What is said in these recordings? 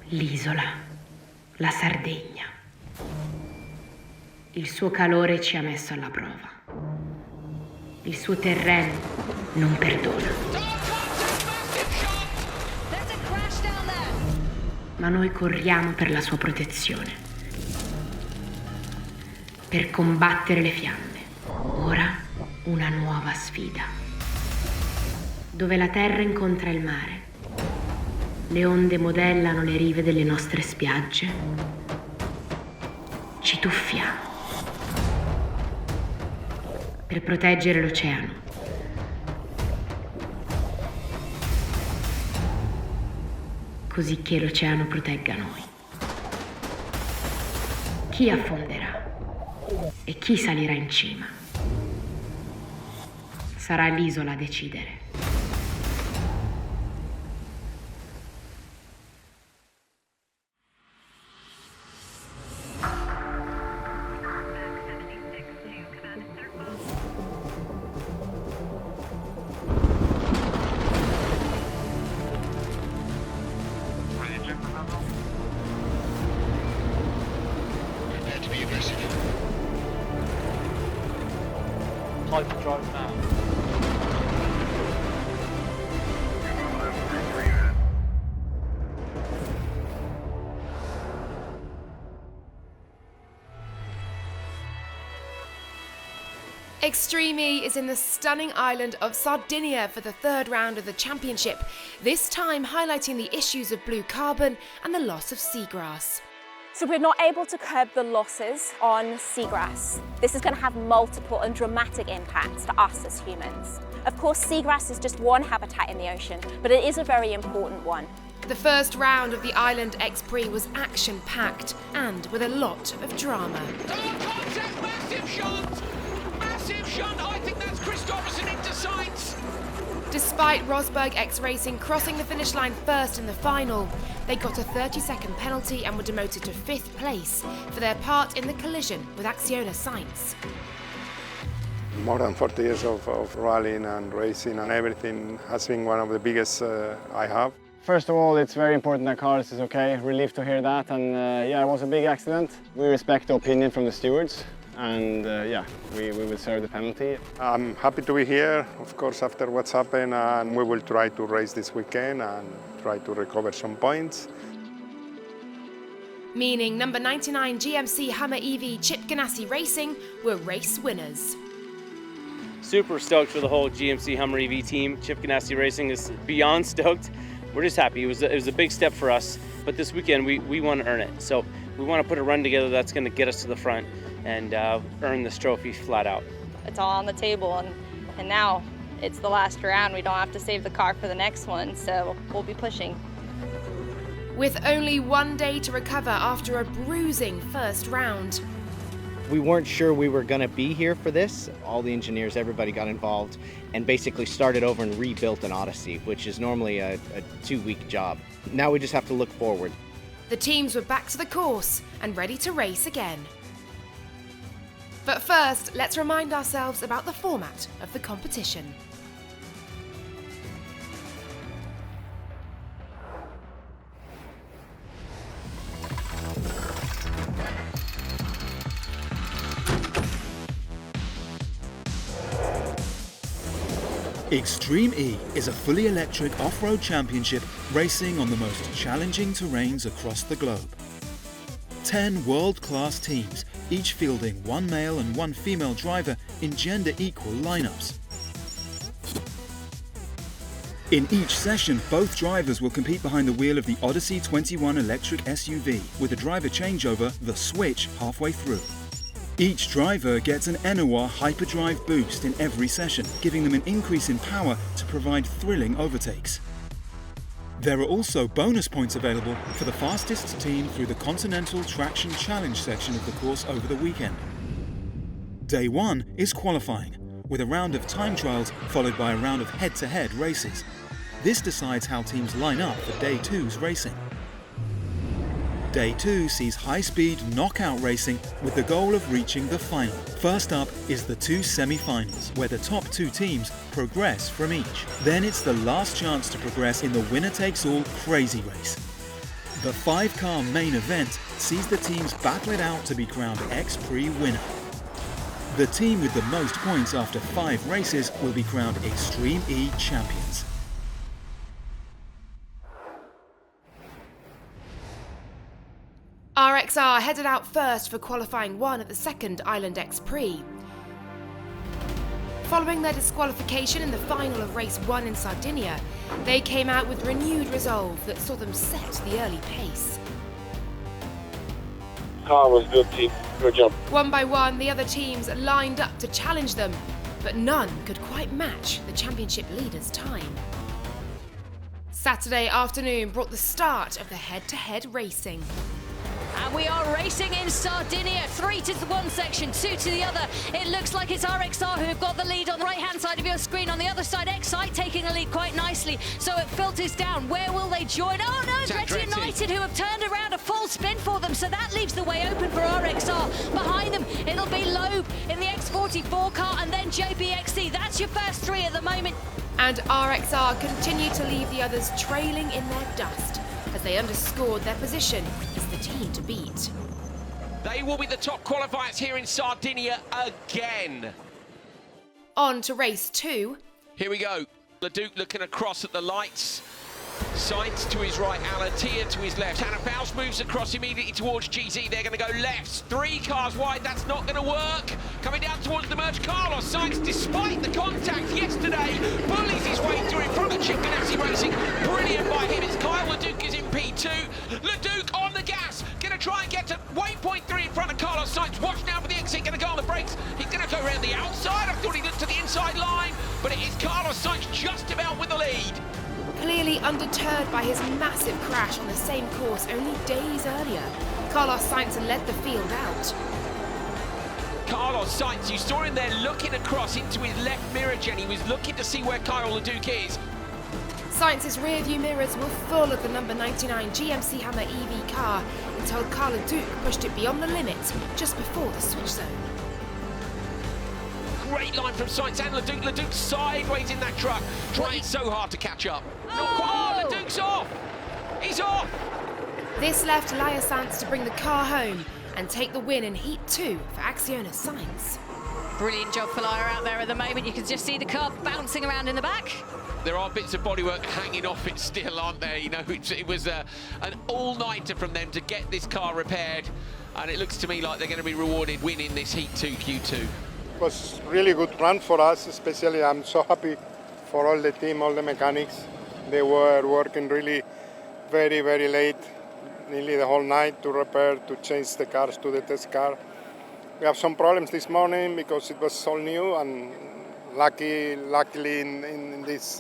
L'isola, la Sardegna. Il suo calore ci ha messo alla prova. Il suo terreno non perdona. Ma noi corriamo per la sua protezione. Per combattere le fiamme. Ora una nuova sfida. Dove la terra incontra il mare. Le onde modellano le rive delle nostre spiagge. Ci tuffiamo. Per proteggere l'oceano. Così che l'oceano protegga noi. Chi affonderà e chi salirà in cima? Sarà l'isola a decidere. Hyperdrive now. Extreme E is in the stunning island of Sardinia for the third round of the championship, this time highlighting the issues of blue carbon and the loss of seagrass. So we're not able to curb the losses on seagrass. This is going to have multiple and dramatic impacts to us as humans. Of course, seagrass is just one habitat in the ocean, but it is a very important one. The first round of the Island X-Prix was action-packed and with a lot of drama. Contact, massive shot! Massive shot! I think that's Christopherson into sights! Despite Rosberg X Racing crossing the finish line first in the final, they got a 30-second penalty and were demoted to 5th place for their part in the collision with Acciona Sainz. More than 40 years of rallying and racing and everything has been one of the biggest I have. First of all, it's very important that Carlos is okay. Relief to hear that. And yeah, it was a big accident. We respect the opinion from the stewards. And yeah, we will serve the penalty. I'm happy to be here, of course, after what's happened, and we will try to race this weekend and try to recover some points. Meaning number 99 GMC Hummer EV Chip Ganassi Racing were race winners. Super stoked for the whole GMC Hummer EV team. Chip Ganassi Racing is beyond stoked. We're just happy. It was a big step for us, but this weekend we want to earn it. So we want to put a run together that's going to get us to the front and earn this trophy flat out. It's all on the table, and now it's the last round. We don't have to save the car for the next one, so we'll be pushing. With only one day to recover after a bruising first round. We weren't sure we were going to be here for this. All the engineers, everybody got involved and basically started over and rebuilt an Odyssey, which is normally a 2-week job. Now we just have to look forward. The teams were back to the course and ready to race again. But first, let's remind ourselves about the format of the competition. Extreme E is a fully electric off-road championship racing on the most challenging terrains across the globe. 10 world-class teams, each fielding one male and one female driver in gender-equal lineups. In each session, both drivers will compete behind the wheel of the Odyssey 21 electric SUV with a driver changeover, the switch, halfway through. Each driver gets an Enoir hyperdrive boost in every session, giving them an increase in power to provide thrilling overtakes. There are also bonus points available for the fastest team through the Continental Traction Challenge section of the course over the weekend. Day 1 is qualifying, with a round of time trials followed by a round of head-to-head races. This decides how teams line up for Day 2's racing. Day 2 sees high-speed knockout racing with the goal of reaching the final. First up is the 2 semi-finals, where the top 2 teams progress from each. Then it's the last chance to progress in the winner-takes-all crazy race. The 5-car main event sees the teams battle it out to be crowned X-Prix winner. The team with the most points after 5 races will be crowned Extreme E champions. RXR headed out first for qualifying 1 at the second Island X-Prix. Following their disqualification in the final of race 1 in Sardinia, they came out with renewed resolve that saw them set the early pace. Car was good, team. Good job. One by one, the other teams lined up to challenge them, but none could quite match the championship leader's time. Saturday afternoon brought the start of the head-to-head racing. And we are racing in Sardinia, 3 to one section, 2 to the other. It looks like it's RXR who have got the lead on the right-hand side of your screen. On the other side, Excite taking a lead quite nicely. So it filters down. Where will they join? Oh no, it's Red United who have turned around a full spin for them. So that leaves the way open for RXR. Behind them, it'll be Loeb in the X44 car and then JBXC. That's your first 3 at the moment. And RXR continue to leave the others trailing in their dust as they underscored their position as the team to beat. They will be the top qualifiers here in Sardinia again. On to race 2. Here we go. Leduc looking across at the lights. Sainz to his right, Alatia to his left. Hannah Faust moves across immediately towards GZ. They're going to go left. 3 cars wide, that's not going to work. Coming down towards the merge, Carlos Sainz, despite the contact yesterday, bullies his way through in front of Chip Ganassi Racing. Brilliant by him. It's Kyle Leduc is in P2. Leduc on the gas. Going to try and get to waypoint 3 in front of Carlos Sainz. Watch now for the exit. Going to go on the brakes. He's going to go around the outside. I thought he looked to the inside line, but it is Carlos Sainz just about with the lead. Clearly undeterred by his massive crash on the same course only days earlier, Carlos Sainz led the field out. Carlos Sainz, you saw him there looking across into his left mirror, Jenny. He was looking to see where Kyle Leduc is. Sainz's rear view mirrors were full of the number 99 GMC Hammer EV car until Kyle Leduc pushed it beyond the limits just before the switch zone. Great line from Sainz and Leduc. Leduc sideways in that truck, trying so hard to catch up. Oh, Leduc's off! He's off! This left Laia Sainz to bring the car home and take the win in Heat 2 for Acciona Sainz. Brilliant job for Laia out there at the moment. You can just see the car bouncing around in the back. There are bits of bodywork hanging off it still, aren't there? You know, it was an all-nighter from them to get this car repaired, and it looks to me like they're going to be rewarded winning this Heat 2 Q2. It was really good run for us, especially I'm so happy for all the team, all the mechanics. They were working really very, very late, nearly the whole night to repair, to change the cars to the test car. We have some problems this morning because it was all new, and luckily in this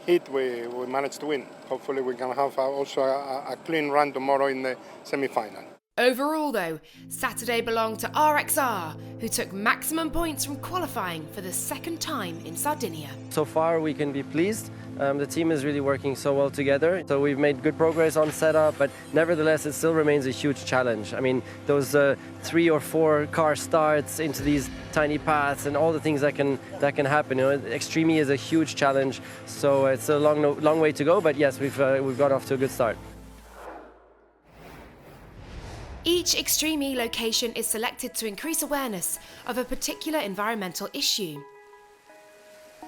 heat we managed to win. Hopefully we can have also a clean run tomorrow in the semi-final. Overall though, Saturday belonged to RXR, who took maximum points from qualifying for the second time in Sardinia. So far we can be pleased. The team is really working so well together. So we've made good progress on setup, but nevertheless it still remains a huge challenge. I mean, those 3 or 4 car starts into these tiny paths and all the things that can happen. You know, Extreme E is a huge challenge. So it's a long way to go, but yes, we've got off to a good start. Each Extreme E location is selected to increase awareness of a particular environmental issue.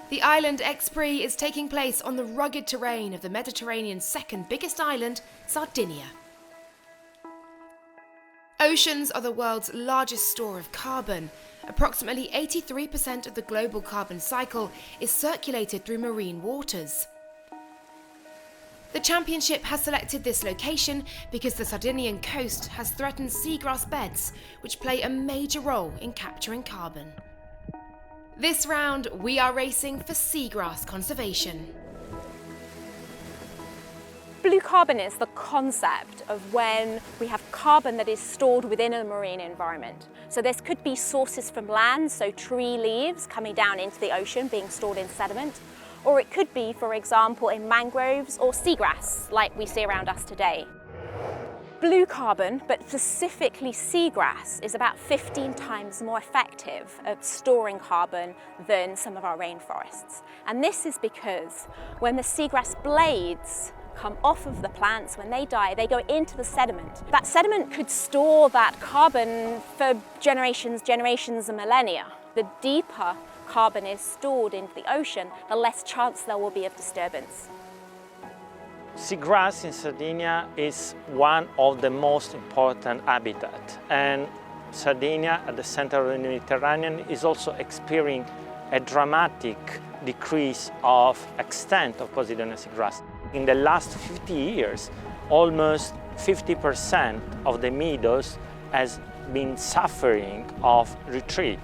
The Island X-Prix is taking place on the rugged terrain of the Mediterranean's second biggest island, Sardinia. Oceans are the world's largest store of carbon. Approximately 83% of the global carbon cycle is circulated through marine waters. The championship has selected this location because the Sardinian coast has threatened seagrass beds, which play a major role in capturing carbon. This round, we are racing for seagrass conservation. Blue carbon is the concept of when we have carbon that is stored within a marine environment. So this could be sources from land, so tree leaves coming down into the ocean being stored in sediment, or it could be, for example, in mangroves or seagrass, like we see around us today. Blue carbon, but specifically seagrass, is about 15 times more effective at storing carbon than some of our rainforests. And this is because when the seagrass blades come off of the plants. When they die, they go into the sediment. That sediment could store that carbon for generations and millennia. The deeper carbon is stored into the ocean, the less chance there will be of disturbance. Seagrass in Sardinia is one of the most important habitats, and Sardinia, at the center of the Mediterranean, is also experiencing a dramatic decrease of extent of Posidonia seagrass. In the last 50 years, almost 50% of the meadows has been suffering of retreat.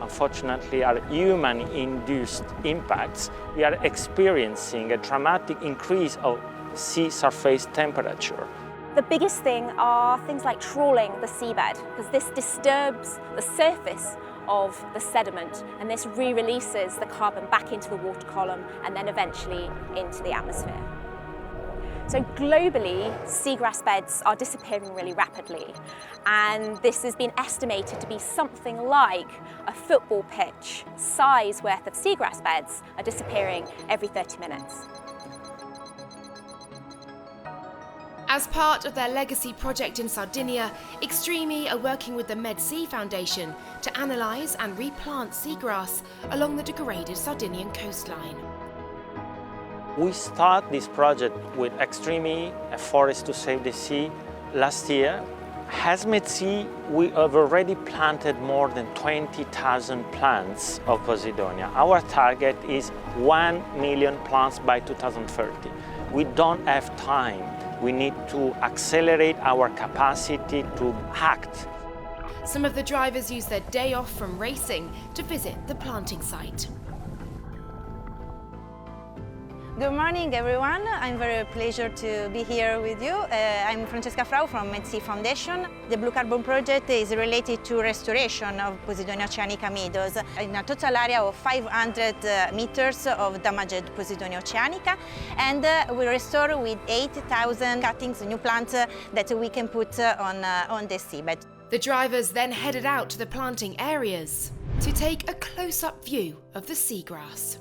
Unfortunately, our human-induced impacts, we are experiencing a dramatic increase of sea surface temperature. The biggest thing are things like trawling the seabed, because this disturbs the surface of the sediment, and this re-releases the carbon back into the water column and then eventually into the atmosphere. So globally, seagrass beds are disappearing really rapidly, and this has been estimated to be something like a football pitch size worth of seagrass beds are disappearing every 30 minutes. As part of their legacy project in Sardinia, X-Treme are working with the Med-Sea Foundation to analyse and replant seagrass along the degraded Sardinian coastline. We started this project with X-Treme, a forest to save the sea, last year. As Med-Sea, we have already planted more than 20,000 plants of Posidonia. Our target is 1 million plants by 2030. We don't have time. We need to accelerate our capacity to act. Some of the drivers use their day off from racing to visit the planting site. Good morning, everyone. I'm very pleased to be here with you. I'm Francesca Frau from Med-Sea Foundation. The Blue Carbon project is related to restoration of Posidonia oceanica meadows in a total area of 500 meters of damaged Posidonia oceanica, and we restore with 8,000 cuttings, new plants that we can put on the seabed. The drivers then headed out to the planting areas to take a close-up view of the seagrass.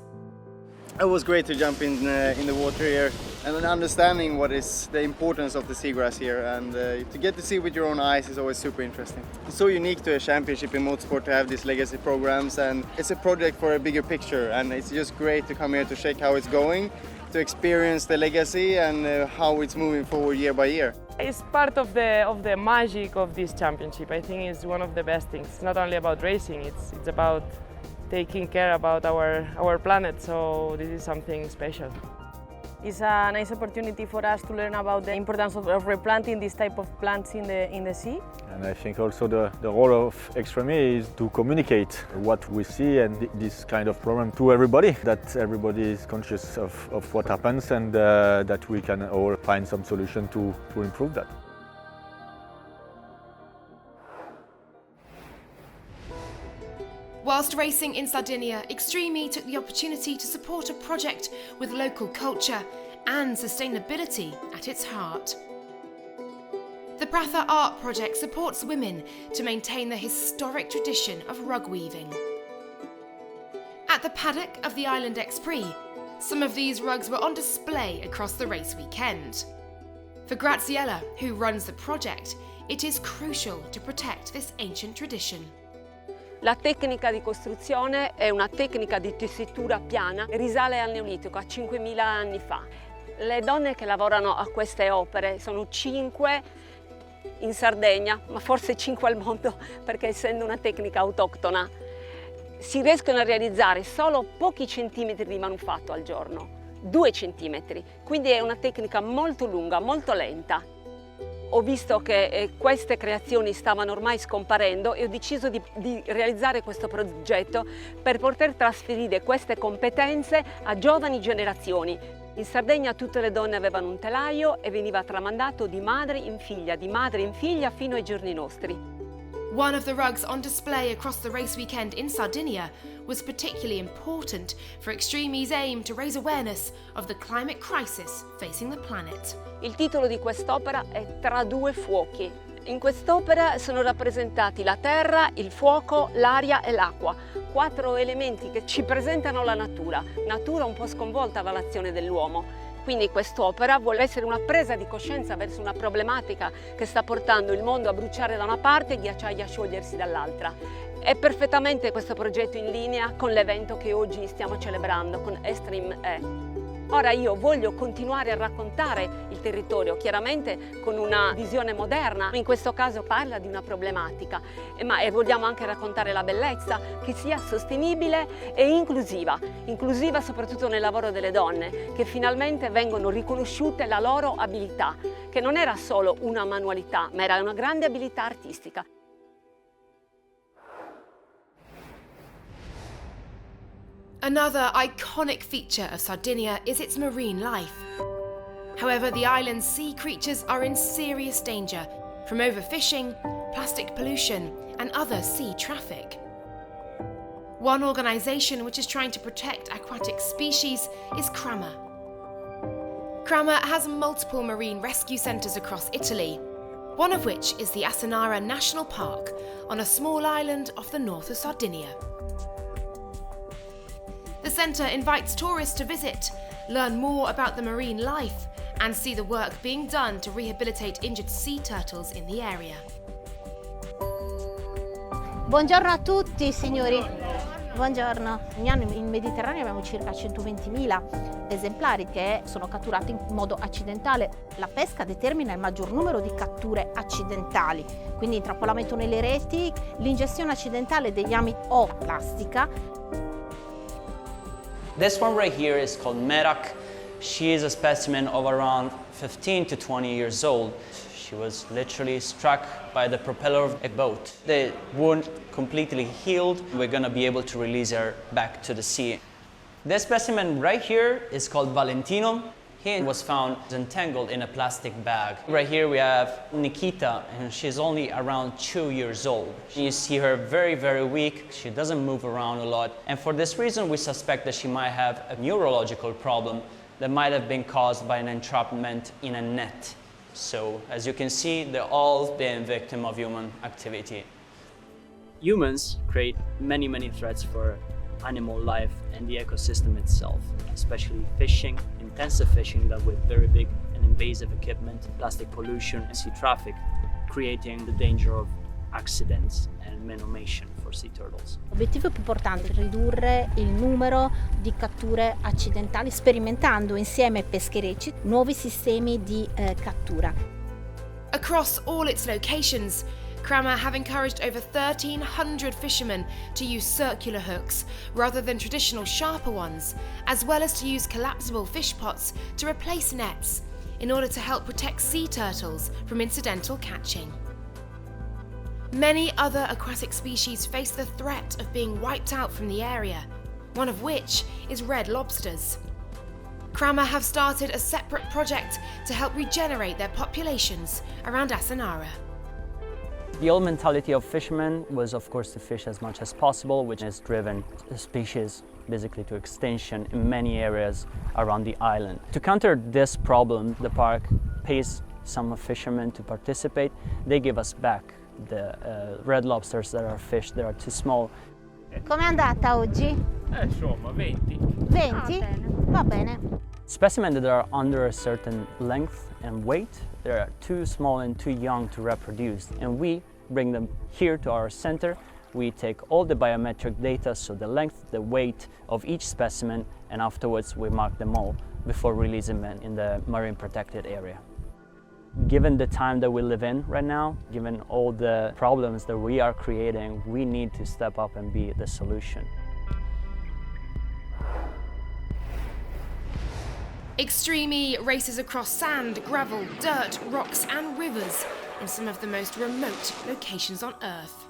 It was great to jump in the water here and understanding what is the importance of the seagrass here, and to get to see with your own eyes is always super interesting. It's so unique to a championship in motorsport to have these legacy programs, and it's a project for a bigger picture, and it's just great to come here to check how it's going, to experience the legacy and how it's moving forward year by year. It's part of the magic of this championship. I think it's one of the best things. It's not only about racing, it's about taking care about our planet, so this is something special. It's a nice opportunity for us to learn about the importance of replanting this type of plants in the sea. And I think also the role of X-Treme is to communicate what we see and this kind of problem to everybody, that everybody is conscious of what happens, and that we can all find some solution to improve that. Whilst racing in Sardinia, X-Treme took the opportunity to support a project with local culture and sustainability at its heart. The Pratha Art Project supports women to maintain the historic tradition of rug weaving. At the paddock of the Island X-Prix, some of these rugs were on display across the race weekend. For Graziella, who runs the project, it is crucial to protect this ancient tradition. La tecnica di costruzione è una tecnica di tessitura piana, risale al Neolitico, a 5.000 anni fa. Le donne che lavorano a queste opere sono 5 in Sardegna, ma forse 5 al mondo, perché essendo una tecnica autoctona, si riescono a realizzare solo pochi centimetri di manufatto al giorno, 2 centimetri, quindi è una tecnica molto lunga, molto lenta. Ho visto che queste creazioni stavano ormai scomparendo e ho deciso di realizzare questo progetto per poter trasferire queste competenze a giovani generazioni. In Sardegna tutte le donne avevano un telaio e veniva tramandato di madre in figlia fino ai giorni nostri. One of the rugs on display across the race weekend in Sardinia was particularly important for X-Treme's aim to raise awareness of the climate crisis facing the planet. Il titolo di quest'opera è Tra due fuochi. In quest'opera sono rappresentati la terra, il fuoco, l'aria e l'acqua, 4 elementi che ci presentano la natura un po' sconvolta dall'azione dell'uomo. Quindi quest'opera vuole essere una presa di coscienza verso una problematica che sta portando il mondo a bruciare da una parte e ghiacciai a sciogliersi dall'altra. È perfettamente questo progetto in linea con l'evento che oggi stiamo celebrando con S02E12. Ora io voglio continuare a raccontare il territorio, chiaramente con una visione moderna. In questo caso parla di una problematica, ma vogliamo anche raccontare la bellezza che sia sostenibile e inclusiva soprattutto nel lavoro delle donne, che finalmente vengono riconosciute la loro abilità, che non era solo una manualità, ma era una grande abilità artistica. Another iconic feature of Sardinia is its marine life. However, the island's sea creatures are in serious danger from overfishing, plastic pollution, and other sea traffic. One organisation which is trying to protect aquatic species is CRAMA. CRAMA has multiple marine rescue centres across Italy, one of which is the Asinara National Park on a small island off the north of Sardinia. The centre invites tourists to visit, learn more about the marine life, and see the work being done to rehabilitate injured sea turtles in the area. Buongiorno a tutti signori. Buongiorno. Ogni anno in Mediterraneo abbiamo circa 120.000 esemplari che sono catturati in modo accidentale. La pesca determina il maggior numero di catture accidentali, quindi intrappolamento nelle reti, l'ingestione accidentale degli ami o plastica. This one right here is called Merak. She is a specimen of around 15 to 20 years old. She was literally struck by the propeller of a boat. The wound completely healed. We're gonna be able to release her back to the sea. This specimen right here is called Valentino. He was found entangled in a plastic bag. Right here we have Nikita, and she's only around 2 years old. You see her very, very weak. She doesn't move around a lot. And for this reason, we suspect that she might have a neurological problem that might have been caused by an entrapment in a net. So, as you can see, they're all being victim of human activity. Humans create many, many threats for animal life and the ecosystem itself, especially fishing, intensive fishing that with very big and invasive equipment, plastic pollution and sea traffic, creating the danger of accidents and menomation for sea turtles. L'obiettivo più importante è ridurre il numero di catture accidentali, sperimentando insieme ai pescherecci nuovi sistemi di cattura. Across all its locations, CRAMA have encouraged over 1,300 fishermen to use circular hooks rather than traditional sharper ones, as well as to use collapsible fish pots to replace nets in order to help protect sea turtles from incidental catching. Many other aquatic species face the threat of being wiped out from the area, one of which is red lobsters. CRAMA have started a separate project to help regenerate their populations around Asinara. The old mentality of fishermen was, of course, to fish as much as possible, which has driven the species basically to extinction in many areas around the island. To counter this problem, the park pays some fishermen to participate. They give us back the red lobsters that are fished that are too small. Com'è andata oggi? Insomma, 20. 20? Va bene. Specimens that are under a certain length and weight, they are too small and too young to reproduce, and we bring them here to our center. We take all the biometric data, so the length, the weight of each specimen, and afterwards we mark them all before releasing them in the marine protected area. Given the time that we live in right now, given all the problems that we are creating, we need to step up and be the solution. Extreme E races across sand, gravel, dirt, rocks and rivers in some of the most remote locations on Earth.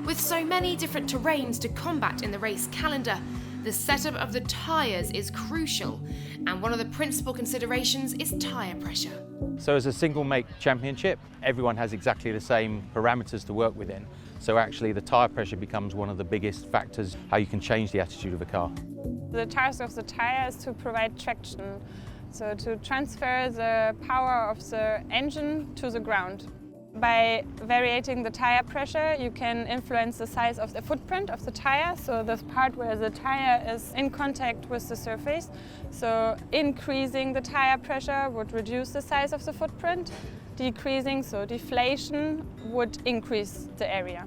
With so many different terrains to combat in the race calendar, the setup of the tyres is crucial, and one of the principal considerations is tyre pressure. So as a single make championship, everyone has exactly the same parameters to work within. So actually the tyre pressure becomes one of the biggest factors how you can change the attitude of a car. The task of the tyre is to provide traction, so to transfer the power of the engine to the ground. By varying the tire pressure, you can influence the size of the footprint of the tire, so the part where the tire is in contact with the surface. So increasing the tire pressure would reduce the size of the footprint, decreasing, so deflation, would increase the area.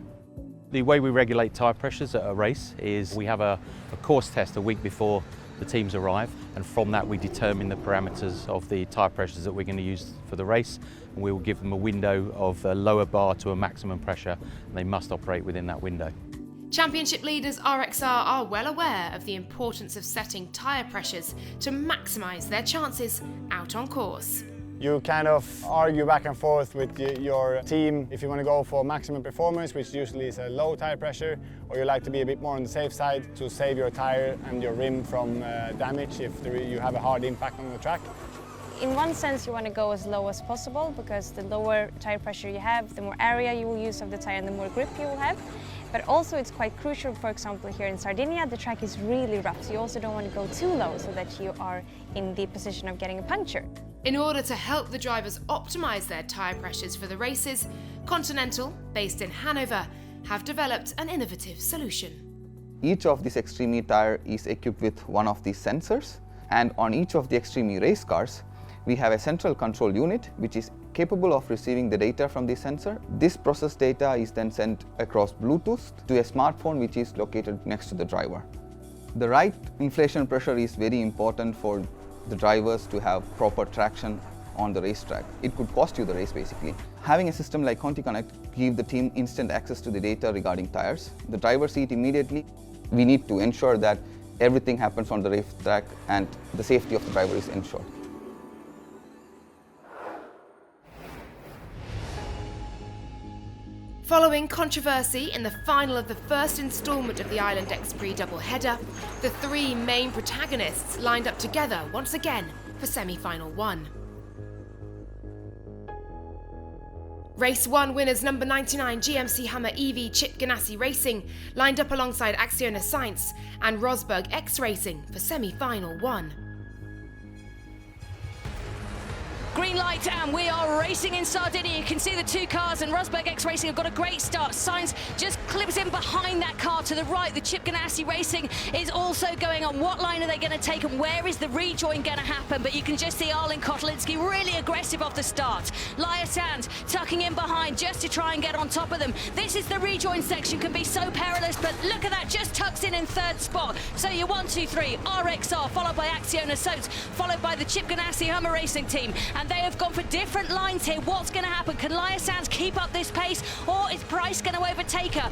The way we regulate tyre pressures at a race is we have a course test a week before the teams arrive, and from that we determine the parameters of the tyre pressures that we're going to use for the race, and we will give them a window of a lower bar to a maximum pressure, and they must operate within that window. Championship leaders RXR are well aware of the importance of setting tyre pressures to maximise their chances out on course. You kind of argue back and forth with your team if you want to go for maximum performance, which usually is a low tire pressure, or you like to be a bit more on the safe side to save your tire and your rim from damage if you have a hard impact on the track. In one sense, you want to go as low as possible, because the lower tire pressure you have, the more area you will use of the tire and the more grip you will have. But also it's quite crucial, for example, here in Sardinia, the track is really rough, so you also don't want to go too low so that you are in the position of getting a puncture. In order to help the drivers optimise their tyre pressures for the races, Continental, based in Hanover, have developed an innovative solution. Each of these Extreme E tire is equipped with one of these sensors, and on each of the Extreme E race cars, we have a central control unit which is capable of receiving the data from the sensor. This processed data is then sent across Bluetooth to a smartphone which is located next to the driver. The right inflation pressure is very important for the drivers to have proper traction on the racetrack. It could cost you the race basically. Having a system like Conti Connect gives the team instant access to the data regarding tires. The driver see it immediately. We need to ensure that everything happens on the racetrack and the safety of the driver is ensured. Following controversy in the final of the first instalment of the Island X-Prix doubleheader, the three main protagonists lined up together once again for semi-final 1. Race 1 winners number 99 GMC Hummer EV Chip Ganassi Racing lined up alongside Acciona Sainz and Rosberg X Racing for semi-final 1. Green light, and we are racing in Sardinia. You can see the two cars, and Rosberg X Racing have got a great start. Sainz just clips in behind that car to the right. The Chip Ganassi Racing is also going on. What line are they going to take, and where is the rejoin going to happen? But you can just see Arlen Kotelinski really aggressive off the start. Laia Sanz tucking in behind just to try and get on top of them. This is the rejoin section, can be so perilous, but look at that, just tucks in third spot. So you're 1, 2, 3, RXR, followed by Acciona Sainz, followed by the Chip Ganassi Hummer Racing team. And they have gone for different lines here. What's going to happen? Can Laia Sanz keep up this pace, or is Price going to overtake her?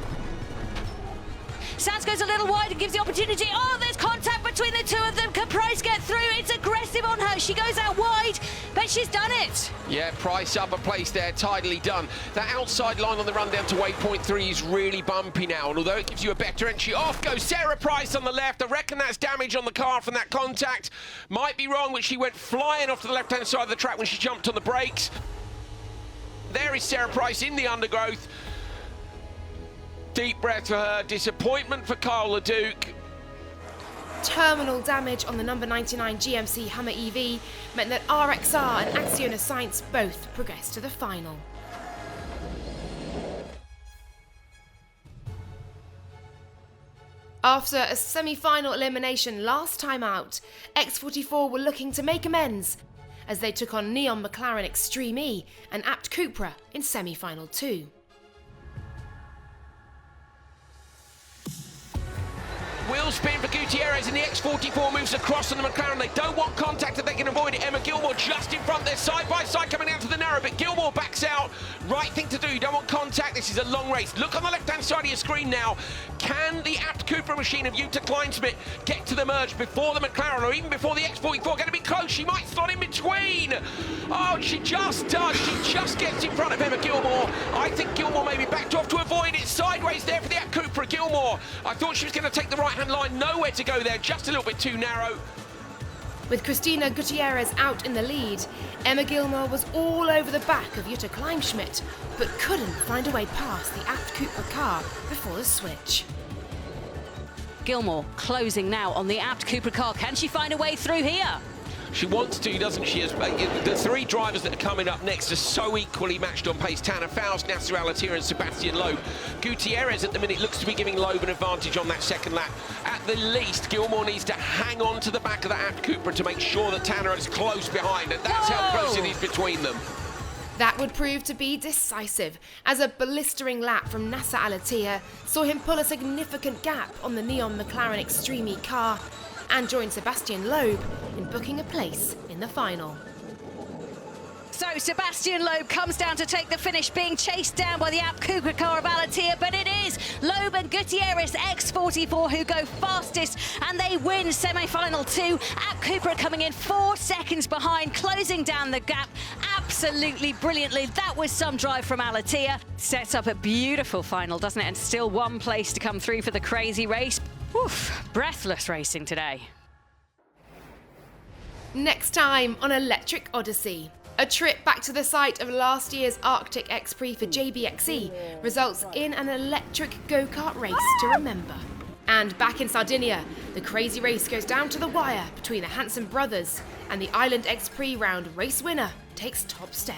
Sanz goes a little wide and gives the opportunity. Oh, there's contact between the two of them. Can Price get through? It's aggressive on her. She goes out wide, but she's done it. Yeah, Price up a place there, tidily done. That outside line on the run down to waypoint 3 is really bumpy now, and although it gives you a better entry, off goes Sarah Price on the left. I reckon that's damage on the car from that contact. Might be wrong, but she went flying off to the left-hand side of the track when she jumped on the brakes. There is Sarah Price in the undergrowth. Deep breath for her, disappointment for Kyle Leduc. Terminal damage on the number 99 GMC Hummer EV meant that RXR and Acciona Sainz both progressed to the final. After a semi-final elimination last time out, X44 were looking to make amends as they took on Neon McLaren Extreme E and Apt Cupra in semi-final 2. Wheel spin for Gutierrez, and the X44 moves across on the McLaren. They don't want contact if they can avoid it. Emma Gilmore just in front there, side by side coming down to the narrow, but Gilmore backs out. Right thing to do, you don't want contact. This is a long race. Look on the left-hand side of your screen now. Can the Apt Cupra machine of Jutta Kleinsmith get to the merge before the McLaren, or even before the X44? Going to be close. She might slot in between. Oh, she just does. She just gets in front of Emma Gilmore. I think Gilmore maybe backed off to avoid it. Sideways there for the Apt Cupra. Gilmore, I thought she was going to take the right-hand line. Nowhere to go there, just a little bit too narrow. With Christina Gutierrez out in the lead, Emma Gilmore was all over the back of Jutta Kleinschmidt, but couldn't find a way past the Apt Cupra car before the switch. Gilmore closing now on the Apt Cupra car. Can she find a way through here? She wants to, doesn't she? The three drivers that are coming up next are so equally matched on pace. Tanner Faust, Nasser Al-Attiyah and Sebastian Loeb. Gutierrez at the minute looks to be giving Loeb an advantage on that second lap. At the least, Gilmore needs to hang on to the back of that Abt Cupra to make sure that Tanner is close behind, and that's how close it is between them. That would prove to be decisive, as a blistering lap from Nasser Al-Attiyah saw him pull a significant gap on the neon McLaren Extreme E car and join Sebastian Loeb in booking a place in the final. So Sebastian Loeb comes down to take the finish, being chased down by the Abt Cupra car of Al-Attiyah, but it is Loeb and Gutierrez X44 who go fastest, and they win semi-final 2. Abt Cupra coming in 4 seconds behind, closing down the gap absolutely brilliantly. That was some drive from Al-Attiyah. Sets up a beautiful final, doesn't it? And still one place to come through for the crazy race. Oof, breathless racing today. Next time on Electric Odyssey. A trip back to the site of last year's Arctic X-Prix for JBXE results in an electric go-kart race to remember. And back in Sardinia, the crazy race goes down to the wire between the Hansen brothers, and the Island X-Prix round race winner takes top step.